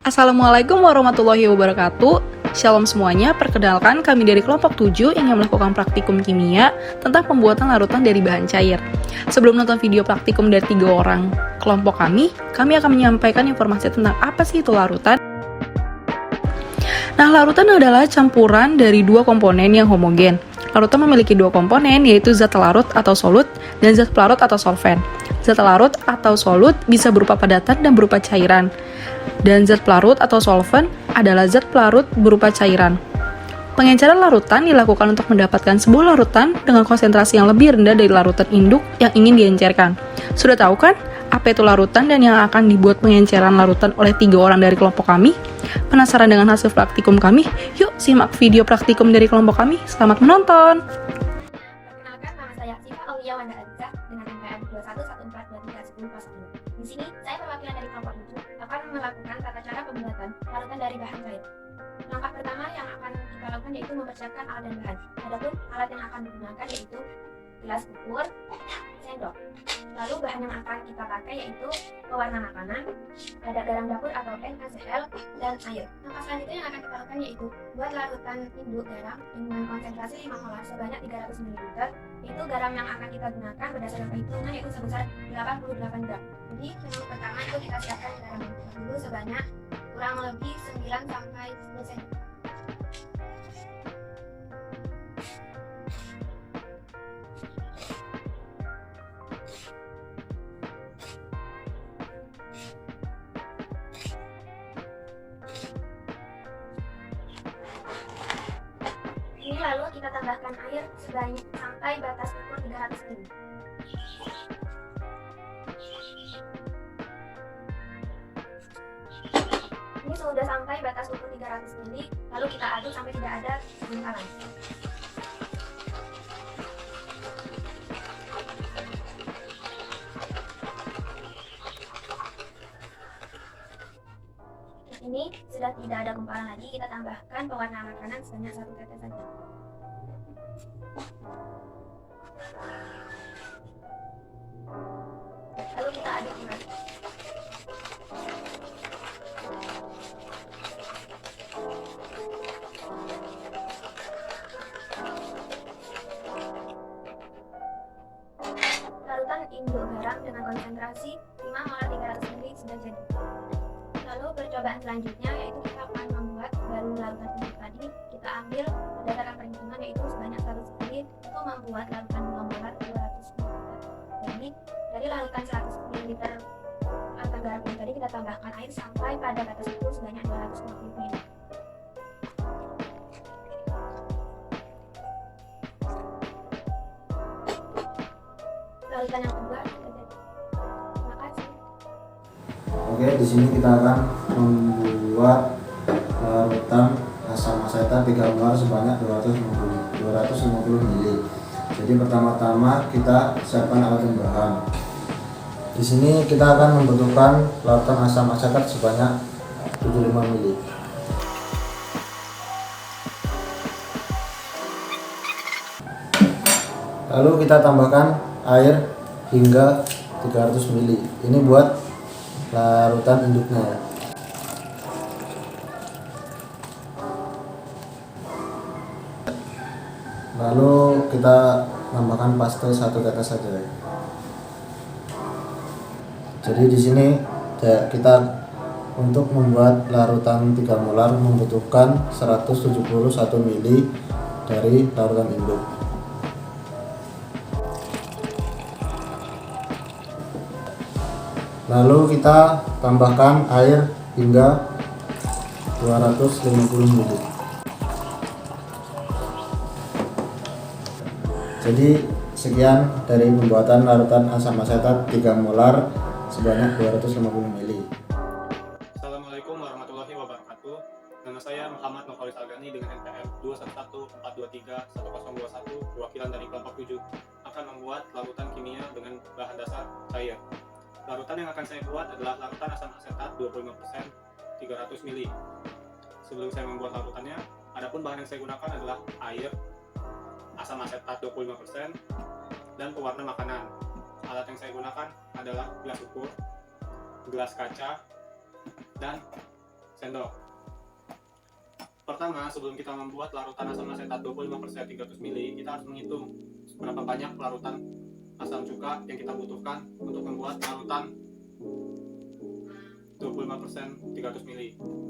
Assalamualaikum warahmatullahi wabarakatuh. Shalom semuanya, perkenalkan kami dari kelompok 7 yang melakukan praktikum kimia tentang pembuatan larutan dari bahan cair. Sebelum nonton video praktikum dari 3 orang kelompok kami akan menyampaikan informasi tentang apa sih itu larutan. Nah, larutan adalah campuran dari dua komponen yang homogen. Larutan memiliki dua komponen, yaitu zat larut atau solut dan zat pelarut atau solvent. Zat larut atau solut bisa berupa padatan dan berupa cairan. Dan zat pelarut atau solvent adalah zat pelarut berupa cairan. Pengenceran larutan dilakukan untuk mendapatkan sebuah larutan dengan konsentrasi yang lebih rendah dari larutan induk yang ingin diencerkan. Sudah tahu kan apa itu larutan dan yang akan dibuat pengenceran larutan oleh 3 orang dari kelompok kami? Penasaran dengan hasil praktikum kami? Yuk simak video praktikum dari kelompok kami. Selamat menonton! Perkenalkan, nama saya Siva Aulia Wanda Aziza dengan NPM 2114231001. Di sini, saya perwakilan dari kelompok 7 akan melakukan tata cara pembuatan larutan dari bahan cair. Langkah pertama yang akan kita lakukan yaitu mempersiapkan alat dan bahan. Adapun alat yang akan digunakan yaitu gelas ukur, sendok. Lalu bahan yang akan kita pakai yaitu pewarna makanan, ada garam dapur atau NaCl, dan air. Langkah selanjutnya yang akan kita lakukan yaitu buat larutan induk garam dengan konsentrasi 5 molar sebanyak 300 ml. Itu garam yang akan kita gunakan berdasarkan perhitungan yaitu sebesar 88 gram. Jadi yang pertama itu kita siapkan garam dulu sebanyak kurang lebih 9 sampai 10 cm. Ini lalu kita tambahkan air sebanyak sampai batas ukur 300 ml. Ini sudah sampai batas ukur 300 ml, lalu kita aduk sampai tidak ada gumpalan. Ini sudah tidak ada gumpalan lagi, kita tambahkan pewarna makanan sebanyak 1 tetes saja. Lalu kita aduk kembali. Larutan induk garam dengan konsentrasi 5 molar 300 ml sudah jadi. Lalu percobaan selanjutnya yaitu kita akan membuat balon larutan induk tadi. Kita ambil berdasarkan perhitungan yaitu sebanyak 100 ml untuk membuat larutan 2 molar 200 ml. Jadi dari larutan 100 ml larutan garam ini tadi kita tambahkan air sampai pada batas ukur sebanyak 250 ml. Larutan yang kedua sudah jadi. Terima kasih. Oke, di sini kita akan membuat larutan asam asetat 3 molar sebanyak 250 ml. Jadi pertama-tama kita siapkan alat dan bahan. Di sini kita akan membutuhkan larutan asam asetat sebanyak 75 ml. Lalu kita tambahkan air hingga 300 ml. Ini buat larutan induknya ya. Lalu kita tambahkan paste 1 tetes saja ya. Jadi di sini kita untuk membuat larutan 3 molar membutuhkan 171 ml dari larutan induk. Lalu kita tambahkan air hingga 250 ml. Jadi sekian dari pembuatan larutan asam asetat 3 molar sebanyak 250 ml. Assalamualaikum warahmatullahi wabarakatuh. Nama saya Muhammad Nofal Algani dengan NPM 2114231021, perwakilan dari kelompok 7 akan membuat larutan kimia dengan bahan dasar cair. Larutan yang akan saya buat adalah larutan asam asetat 25% 300 ml. Sebelum saya membuat larutannya, adapun bahan yang saya gunakan adalah air, asam asetat 25%, dan pewarna makanan. Alat yang saya gunakan adalah gelas ukur, gelas kaca, dan sendok. Pertama, sebelum kita membuat larutan asam asetat 25% 300 ml, kita harus menghitung berapa banyak larutan asam cuka yang kita butuhkan untuk membuat larutan 25% 300 ml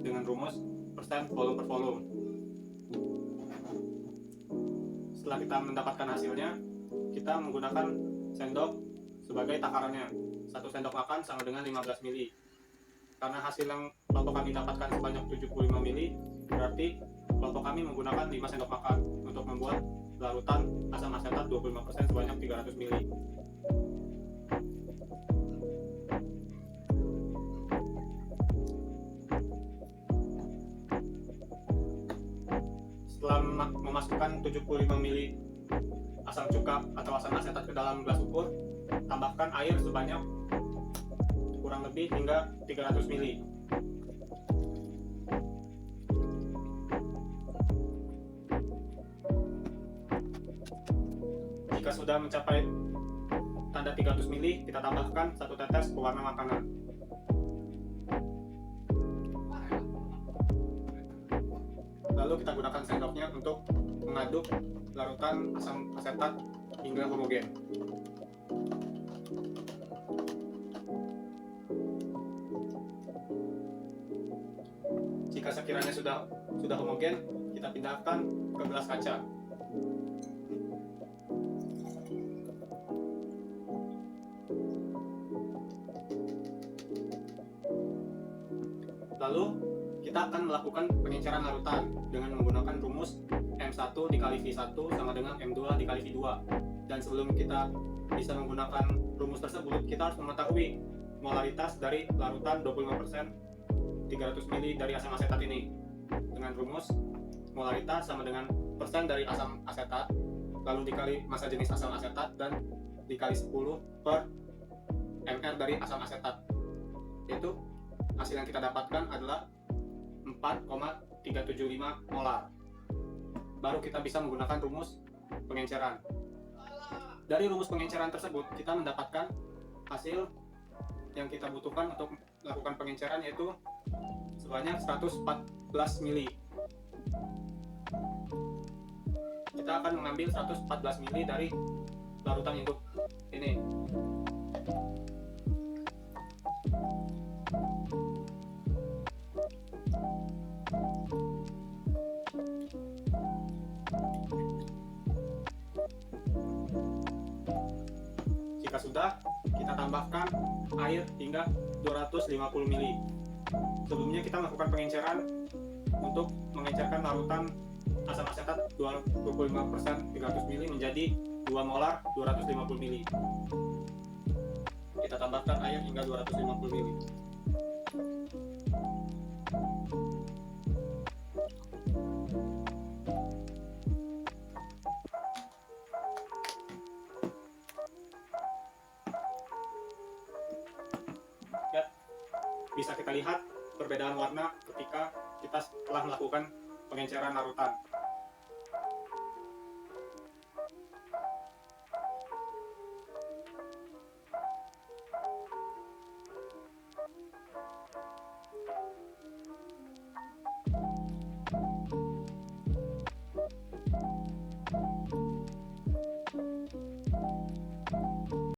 dengan rumus persen volume per volume. Setelah kita mendapatkan hasilnya, kita menggunakan sendok sebagai takarannya. 1 sendok makan sama dengan 15 ml. Karena hasil yang kelompok kami dapatkan sebanyak 75 ml, berarti kelompok kami menggunakan 5 sendok makan untuk membuat larutan asam asetat 25% sebanyak 300 ml. Setelah memasukkan 75 ml asam cuka atau asam asetat ke dalam gelas ukur, tambahkan air sebanyak kurang lebih hingga 300 ml. Jika sudah mencapai tanda 300 ml, kita tambahkan 1 tetes pewarna makanan. Lalu kita gunakan sendoknya untuk mengaduk larutan asam asetat hingga homogen. Jika sekiranya sudah homogen, kita pindahkan ke gelas kaca. Lalu kita akan melakukan pengenceran larutan dengan menggunakan rumus M1 dikali V1 sama dengan M2 dikali V2. Dan sebelum kita bisa menggunakan rumus tersebut, kita harus mengetahui molaritas dari larutan 25% 300 ml dari asam asetat ini. Dengan rumus molaritas sama dengan persen dari asam asetat, lalu dikali massa jenis asam asetat, dan dikali 10 per ml dari asam asetat. Yaitu hasil yang kita dapatkan adalah 4,375 molar. Baru kita bisa menggunakan rumus pengenceran. Dari rumus pengenceran tersebut, kita mendapatkan hasil yang kita butuhkan untuk melakukan pengenceran, yaitu sebanyak 114 ml. Kita akan mengambil 114 ml dari larutan induk ini. Jika sudah, kita tambahkan air hingga 250 ml. Sebelumnya kita melakukan pengenceran untuk mengencerkan larutan asam asetat 25% 300 ml menjadi 2 molar 250 ml. Kita tambahkan air hingga 250 ml. Bisa kita lihat perbedaan warna ketika kita telah melakukan pengenceran larutan.